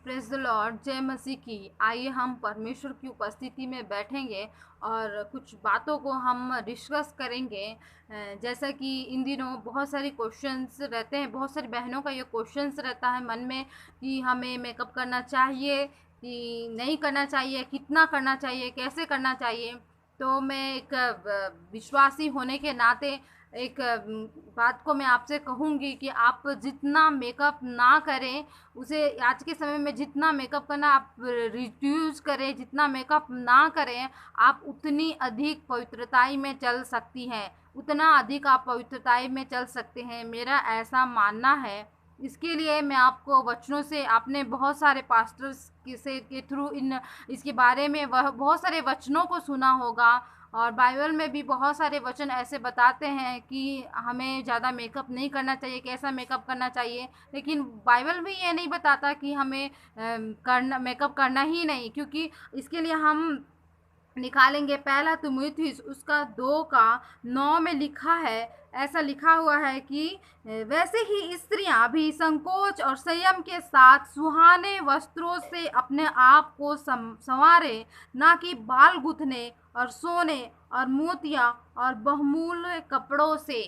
Praise the Lord, जय मसीह की। आइए हम परमेश्वर की उपस्थिति में बैठेंगे और कुछ बातों को हम डिस्कस करेंगे। जैसा कि इन दिनों बहुत सारी क्वेश्चंस रहते हैं, बहुत सारी बहनों का ये क्वेश्चंस रहता है मन में कि हमें मेकअप करना चाहिए कि नहीं करना चाहिए, कितना करना चाहिए, कैसे करना चाहिए। तो मैं एक विश्वासी होने के नाते एक बात को मैं आपसे कहूँगी कि आप जितना मेकअप ना करें, उसे आज के समय में जितना मेकअप करना आप रिड्यूस करें, जितना मेकअप ना करें, आप उतनी अधिक पवित्रताई में चल सकती हैं, उतना अधिक आप पवित्रताई में चल सकते हैं, मेरा ऐसा मानना है। इसके लिए मैं आपको वचनों से, आपने बहुत सारे पास्टर्स के थ्रू इसके बारे में वह बहुत सारे वचनों को सुना होगा, और बाइबल में भी बहुत सारे वचन ऐसे बताते हैं कि हमें ज़्यादा मेकअप नहीं करना चाहिए, कैसा मेकअप करना चाहिए। लेकिन बाइबल भी ये नहीं बताता कि हमें करना मेकअप करना ही नहीं, क्योंकि इसके लिए हम निकालेंगे पहला तिमुथियुस उसका 2:9 में लिखा है, ऐसा लिखा हुआ है कि वैसे ही स्त्रियां भी संकोच और संयम के साथ सुहाने वस्त्रों से अपने आप को संवारे, ना कि बाल गूंथने और सोने और मोतिया और बहुमूल्य कपड़ों से,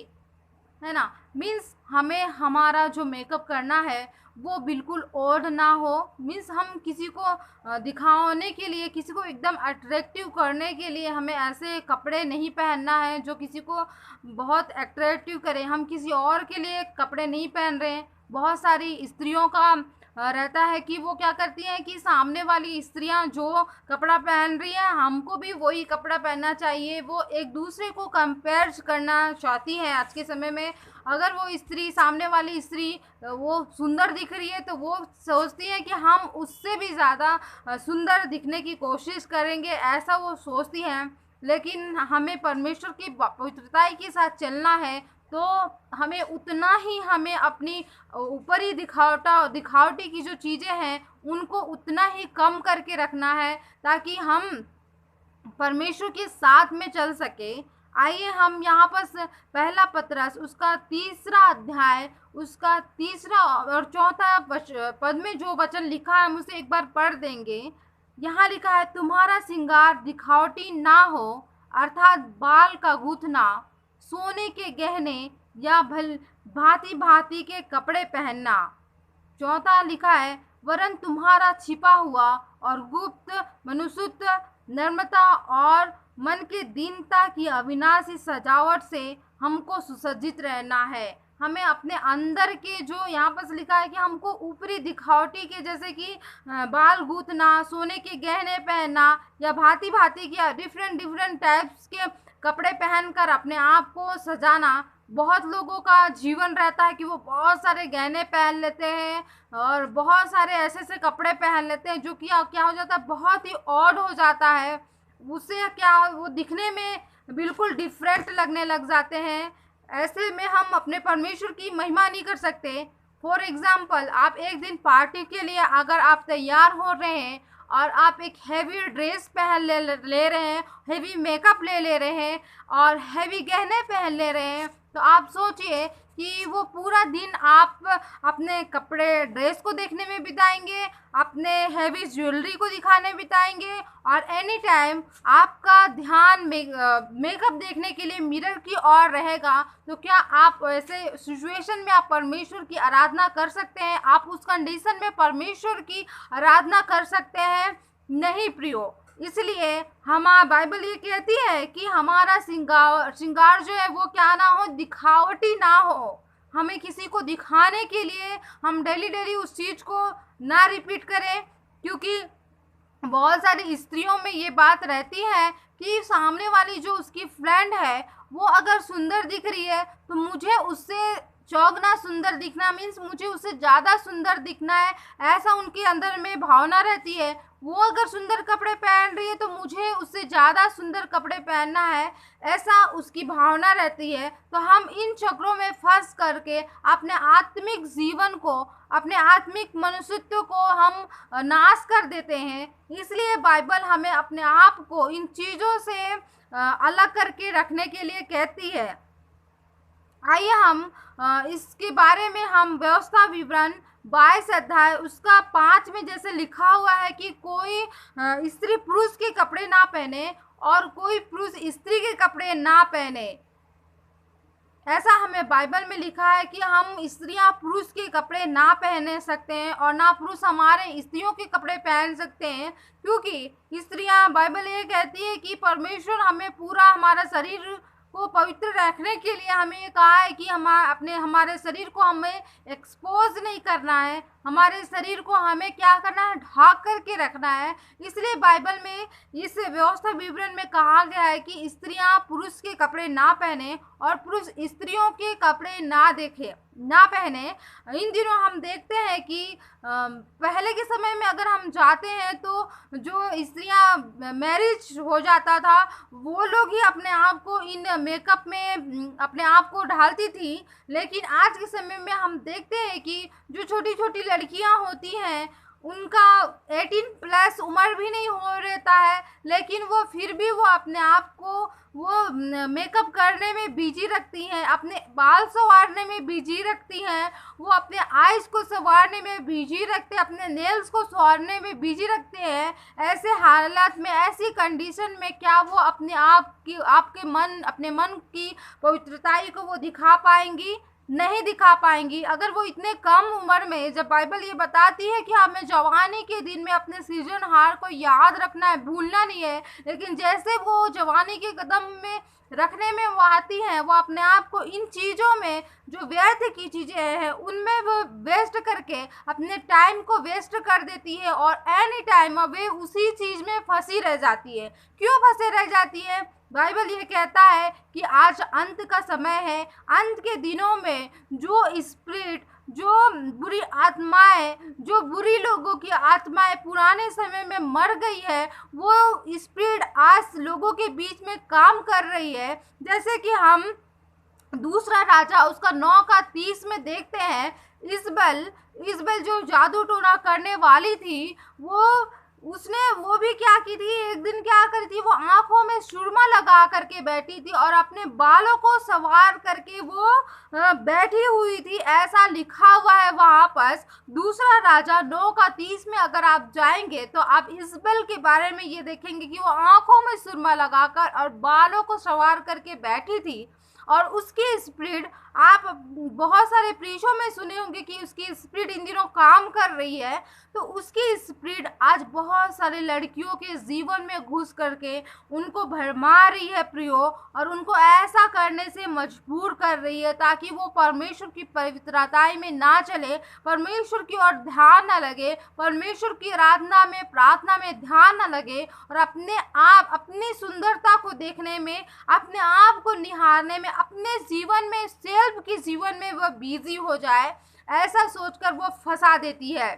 है ना। मीन्स हमें हमारा जो मेकअप करना है वो बिल्कुल ओड ना हो। मीन्स हम किसी को दिखाने के लिए, किसी को एकदम अट्रैक्टिव करने के लिए हमें ऐसे कपड़े नहीं पहनना है जो किसी को बहुत अट्रैक्टिव करे। हम किसी और के लिए कपड़े नहीं पहन रहे हैं। बहुत सारी स्त्रियों का रहता है कि वो क्या करती हैं कि सामने वाली स्त्रियां जो कपड़ा पहन रही हैं हमको भी वही कपड़ा पहनना चाहिए। वो एक दूसरे को कंपेयर करना चाहती हैं आज के समय में। अगर वो स्त्री, सामने वाली स्त्री वो सुंदर दिख रही है तो वो सोचती है कि हम उससे भी ज़्यादा सुंदर दिखने की कोशिश करेंगे, ऐसा वो सोचती हैं। लेकिन हमें परमेश्वर की पवित्रताई के साथ चलना है, तो हमें उतना ही, हमें अपनी ऊपरी दिखावटी की जो चीज़ें हैं उनको उतना ही कम करके रखना है, ताकि हम परमेश्वर के साथ में चल सके। आइए हम यहाँ पर पहला पतरस उसका 3 अध्याय उसका 3 और 4 पद में जो वचन लिखा है हम उसे एक बार पढ़ देंगे। यहाँ लिखा है, तुम्हारा श्रृंगार दिखावटी ना हो, अर्थात बाल का गूंथना, सोने के गहने या भांति भांति के कपड़े पहनना। 4 लिखा है, वरन तुम्हारा छिपा हुआ और गुप्त मनुष्यत्व, नम्रता और मन के दीनता की अविनाशी सजावट से हमको सुसज्जित रहना है। हमें अपने अंदर के, जो यहाँ पर लिखा है कि हमको ऊपरी दिखावटी के, जैसे कि बाल गूंथना, सोने के गहने पहनना या भांति भांति के डिफरेंट टाइप्स के कपड़े पहनकर अपने आप को सजाना। बहुत लोगों का जीवन रहता है कि वो बहुत सारे गहने पहन लेते हैं और बहुत सारे ऐसे ऐसे कपड़े पहन लेते हैं जो कि क्या हो जाता है, बहुत ही ऑड हो जाता है। उससे क्या, वो दिखने में बिल्कुल डिफरेंट लगने लग जाते हैं। ऐसे में हम अपने परमेश्वर की महिमा नहीं कर सकते। फॉर एग्जाम्पल, आप एक दिन पार्टी के लिए अगर आप तैयार हो रहे हैं और आप एक हैवी ड्रेस पहन ले रहे हैं, हैवी मेकअप ले रहे हैं और हैवी गहने पहन ले रहे हैं, तो आप सोचिए कि वो पूरा दिन आप अपने कपड़े, ड्रेस को देखने में बिताएंगे, अपने हैवी ज्वेलरी को दिखाने बिताएंगे, और एनी टाइम आपका ध्यान मेकअप देखने के लिए मिरर की ओर रहेगा। तो क्या आप ऐसे सिचुएशन में आप परमेश्वर की आराधना कर सकते हैं? आप उस कंडीशन में परमेश्वर की आराधना कर सकते हैं? नहीं प्रियो। इसलिए हमारा बाइबल ये कहती है कि हमारा श्रृंगार जो है वो क्या ना हो, दिखावटी ना हो। हमें किसी को दिखाने के लिए हम डेली उस चीज़ को ना रिपीट करें, क्योंकि बहुत सारी स्त्रियों में ये बात रहती है कि सामने वाली जो उसकी फ्रेंड है वो अगर सुंदर दिख रही है तो मुझे उससे चौगना सुंदर दिखना, मीन्स मुझे उससे ज़्यादा सुंदर दिखना है, ऐसा उनके अंदर में भावना रहती है। वो अगर सुंदर कपड़े पहन रही है तो मुझे उससे ज़्यादा सुंदर कपड़े पहनना है, ऐसा उसकी भावना रहती है। तो हम इन चक्रों में फंस करके अपने आत्मिक जीवन को, अपने आत्मिक मनुष्यत्व को हम नाश कर देते हैं। इसलिए बाइबल हमें अपने आप को इन चीज़ों से अलग करके रखने के लिए कहती है। आइए हम इसके बारे में हम व्यवस्था विवरण 22 अध्याय उसका 5 में जैसे लिखा हुआ है कि कोई स्त्री पुरुष के कपड़े ना पहने और कोई पुरुष स्त्री के कपड़े ना पहने। ऐसा हमें बाइबल में लिखा है कि हम स्त्रियां पुरुष के कपड़े ना पहन सकते हैं और ना पुरुष हमारे स्त्रियों के कपड़े पहन सकते हैं, क्योंकि स्त्रियां, बाइबल ये कहती है कि परमेश्वर हमें पूरा हमारा शरीर को पवित्र रखने के लिए हमें कहा है कि हमारे शरीर को हमें एक्सपोज नहीं करना है, हमारे शरीर को हमें क्या करना है, ढाक करके रखना है। इसलिए बाइबल में इस व्यवस्था विवरण में कहा गया है कि स्त्रियां पुरुष के कपड़े ना पहने और पुरुष स्त्रियों के कपड़े ना पहने। इन दिनों हम देखते हैं कि पहले के समय में अगर हम जाते हैं तो जो स्त्रियां मैरिज हो जाता था वो लोग ही अपने आप को इन मेकअप में अपने आप को ढालती थी, लेकिन आज के समय में हम देखते हैं कि जो छोटी छोटी लड़कियां होती हैं उनका 18 प्लस उम्र भी नहीं हो रहता है, लेकिन वो फिर भी वो अपने आप को वो मेकअप करने में बिजी रखती हैं, अपने बाल संवारने में बिजी रखती हैं, वो अपने आईज को संवारने में बिजी रखते हैं, अपने नेल्स को संवारने में बिजी रखते हैं। ऐसे हालात में, ऐसी कंडीशन में क्या वो अपने अपने मन की पवित्रताई को वो दिखा पाएंगी? नहीं दिखा पाएंगी। अगर वो इतने कम उम्र में, जब बाइबल ये बताती है कि हमें जवानी के दिन में अपने सृजनहार को याद रखना है, भूलना नहीं है, लेकिन जैसे वो जवानी के कदम में रखने में वो आती हैं, वो अपने आप को इन चीज़ों में, जो व्यर्थ की चीज़ें हैं उनमें वो वेस्ट करके अपने टाइम को वेस्ट कर देती है और एनी टाइम वे उसी चीज़ में फंसी रह जाती है। क्यों फंसे रह जाती है? बाइबल ये कहता है कि आज अंत का समय है, अंत के दिनों में जो स्पिरिट, जो बुरी आत्माएं, जो बुरी लोगों की आत्माएं पुराने समय में मर गई है, वो स्पिरिट आज लोगों के बीच में काम कर रही है। जैसे कि हम दूसरा राजा उसका 9:30 में देखते हैं, इजबेल जो जादू टोना करने वाली थी, उसने वो भी क्या की थी, एक दिन क्या करी थी, वो आंखों में सुरमा लगा करके बैठी थी और अपने बालों को संवार करके वो बैठी हुई थी। ऐसा लिखा हुआ है वहाँ पर दूसरा राजा 9:30 में। अगर आप जाएंगे तो आप इजबेल के बारे में ये देखेंगे कि वो आंखों में सुरमा लगाकर और बालों को संवार करके बैठी थी और उसकी स्पिरिट, आप बहुत सारे प्रीशों में सुने होंगे कि उसकी स्पिरिट इन दिनों काम कर रही है, तो उसकी स्पिरिट आज बहुत सारे लड़कियों के जीवन में घुस करके उनको भरमा रही है प्रियो, और उनको ऐसा करने से मजबूर कर रही है ताकि वो परमेश्वर की पवित्रताई में ना चले, परमेश्वर की ओर ध्यान न लगे, परमेश्वर की आराधना में, प्रार्थना में ध्यान न लगे और अपनी सुंदरता को देखने में, अपने आप को निहारने में, अपने जीवन में, सेल्फ के जीवन में वह बिजी हो जाए, ऐसा सोचकर वो फंसा देती है।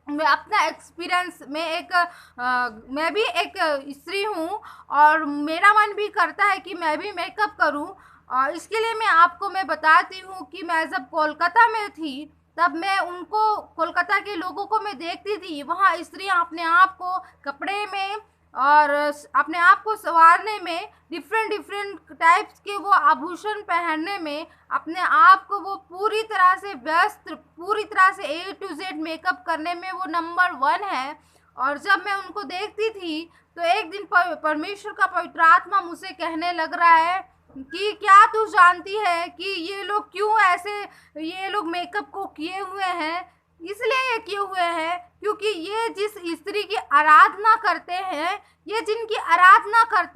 मैं अपना एक्सपीरियंस मैं भी एक स्त्री हूँ और मेरा मन भी करता है कि मैं भी मेकअप करूँ, और इसके लिए मैं बताती हूँ कि मैं जब कोलकाता में थी तब मैं कोलकाता के लोगों को मैं देखती थी, वहाँ स्त्रियाँ अपने आप को कपड़े में और अपने आप को संवारने में, डिफरेंट टाइप्स के वो आभूषण पहनने में, अपने आप को वो पूरी तरह से व्यस्त, पूरी तरह से A to Z मेकअप करने में वो नंबर 1 है। और जब मैं उनको देखती थी तो एक दिन परमेश्वर का पवित्र आत्मा मुझसे कहने लग रहा है कि क्या तू जानती है कि ये लोग मेकअप को किए हुए हैं? इसलिए ये किए हुए हैं क्योंकि ये जिनकी आराधना करते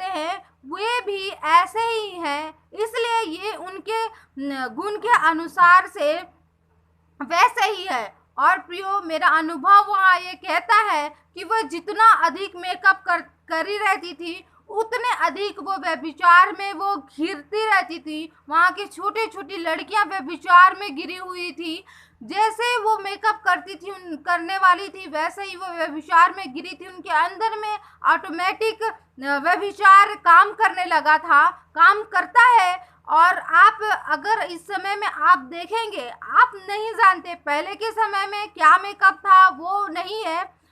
हैं वे भी ऐसे ही हैं, इसलिए ये उनके गुण के अनुसार से वैसे ही है। और प्रियो, मेरा अनुभव वहाँ ये कहता है कि वह जितना अधिक मेकअप करी रहती थी उतने अधिक वो व्यभिचार में वो घिरती रहती थी। वहाँ की छोटी छोटी लड़कियां व्यभिचार में गिरी हुई थी। जैसे वो मेकअप करने वाली थी वैसे ही वो व्यभिचार में गिरी थी। उनके अंदर में ऑटोमेटिक व्यभिचार काम करने लगा था, काम करता है। और आप अगर इस समय में आप देखेंगे, आप नहीं जानते पहले के समय में क्या मेकअप था, वो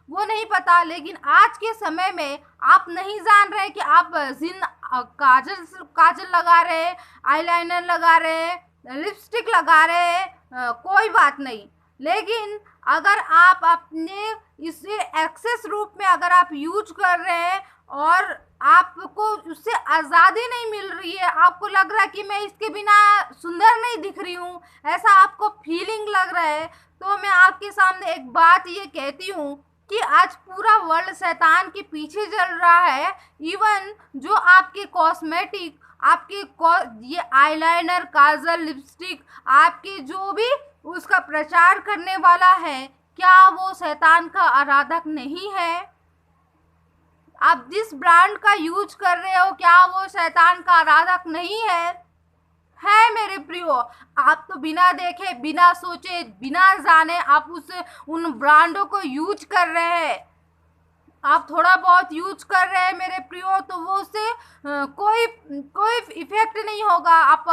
नहीं पता, लेकिन आज के समय में आप नहीं जान रहे कि आप काजल लगा रहे, आईलाइनर लगा रहे, लिपस्टिक लगा रहे, कोई बात नहीं, लेकिन अगर आप अपने इसे एक्सेस रूप में अगर आप यूज कर रहे हैं और आपको उससे आज़ादी नहीं मिल रही है, आपको लग रहा है कि मैं इसके बिना सुंदर नहीं दिख रही हूँ, ऐसा आपको फीलिंग लग रहा है, तो मैं आपके सामने एक बात ये कहती हूँ कि आज पूरा वर्ल्ड शैतान के पीछे चल रहा है। इवन जो आपके कॉस्मेटिक, आपके ये आईलाइनर, काजल, लिपस्टिक, आपके जो भी उसका प्रचार करने वाला है, क्या वो शैतान का आराधक नहीं है? आप जिस ब्रांड का यूज कर रहे हो, क्या वो शैतान का आराधक नहीं है मेरे प्रियो। आप तो बिना देखे, बिना सोचे, बिना जाने आप उन ब्रांडों को यूज कर रहे हैं। आप थोड़ा बहुत यूज कर रहे हैं मेरे प्रियो, तो वो उससे कोई इफेक्ट नहीं होगा। आप